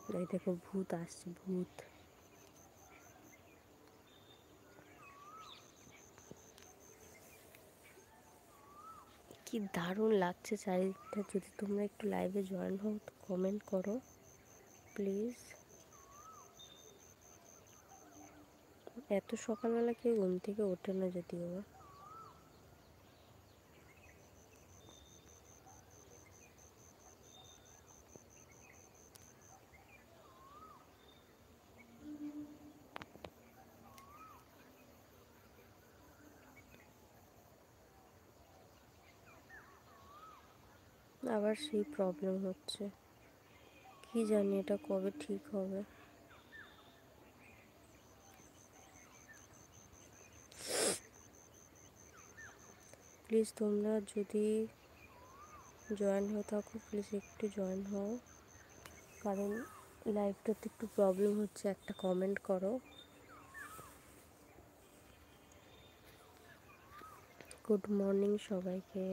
এই দেখো ভূত আসছে, ভূত। কি দারুণ লাগছে চারিদিকটা। যদি তোমরা একটু লাইভে জয়েন হও তো কমেন্ট করো প্লিজ। এত সকালবেলা কেউ ঘুম থেকে ওঠে না যদিও বা। আবার সেই প্রবলেম হচ্ছে, কি জানি এটা কবে ঠিক হবে। প্লিজ তোমরা যদি জয়েন হয়ে থাকো প্লিজ একটু জয়েন হও, কারণ লাইভটাতে একটু প্রবলেম হচ্ছে। একটা কমেন্ট করো। গুড মর্নিং সবাইকে।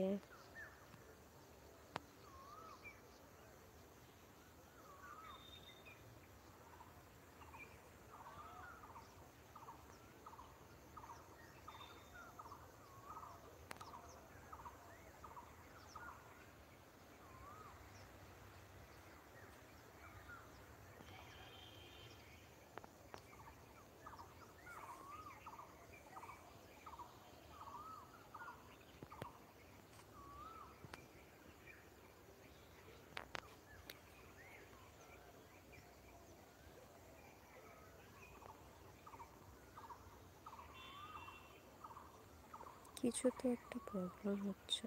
কিছু তো একটা প্রবলেম হচ্ছে।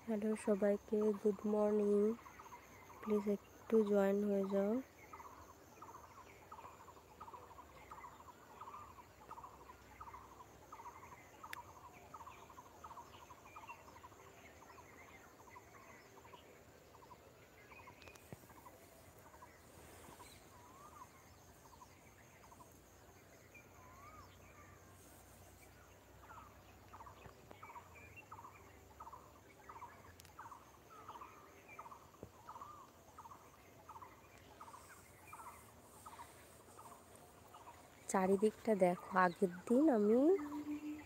হ্যালো সবাইকে, গুড মর্নিং। প্লিজ একটু জয়েন হয়ে যাও। চারিদিকটা দেখো। আগের দিন আমি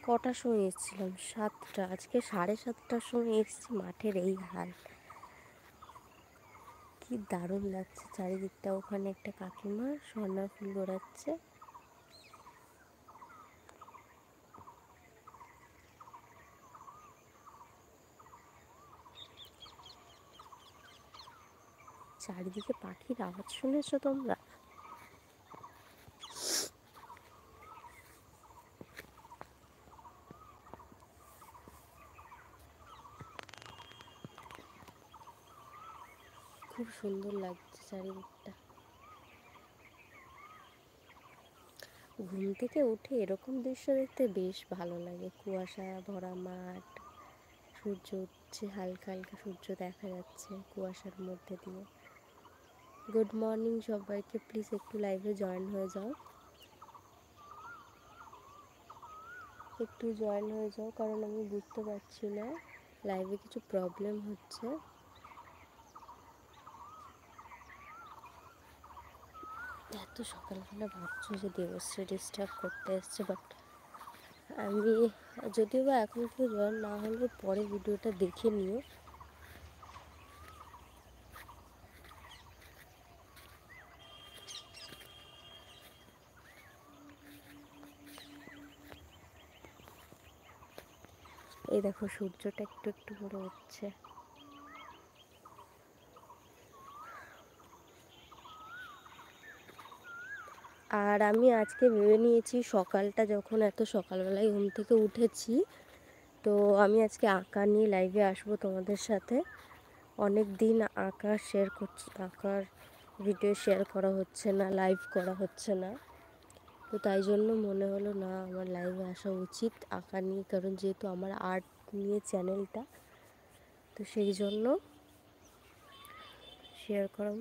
কটার সময় এসেছিলাম? 7টা। আজকে 7:30টার সময় এসেছি, মাঠের এই হাল। কি দারুণ লাগছে চারিদিকটা। ওখানে একটা কাকিমা স্বর্ণা ফুল গড়াচ্ছে। চারিদিকে পাখির আওয়াজ শুনেছো তোমরা? খুব সুন্দর লাগছে চারিদিকটা। ঘুম থেকে উঠে এরকম দৃশ্য দেখতে বেশ ভালো লাগে। কুয়াশা ভরা মাঠ, সূর্য উঠছে, হালকা হালকা সূর্য দেখা যাচ্ছে কুয়াশার মধ্যে দিয়ে। গুড মর্নিং সবাইকে, প্লিজ একটু লাইভে জয়েন হয়ে যাও। একটু জয়েন হয়ে যাও, কারণ আমি বুঝতে পারছি না লাইভে কিছু প্রবলেম হচ্ছে। এত সকালবেলা ভাবছো যে দেবশ্রী ডিস্টার্ব করতে এসছে, বাট আমি যদিও বা এখন কেউ জয়েন না হলেও পরে ভিডিওটা দেখে নিও। এই দেখো সূর্যটা একটু একটু করে উঠছে। আর আমি আজকে ভেবে নিয়েছি, সকালটা যখন এত সকালবেলায় ঘুম থেকে উঠেছি, তো আমি আজকে আঁকা নিয়ে লাইভে আসবো তোমাদের সাথে। অনেক দিন আঁকা শেয়ার করছি, আঁকার ভিডিও শেয়ার করা হচ্ছে না, লাইভ করা হচ্ছে না। তো তাই জন্য মনে হলো না আমার লাইভে আসা উচিত আঁকা নিয়ে, কারণ যেহেতু আমার আর্ট নিয়ে চ্যানেলটা, তো সেই জন্য শেয়ার করা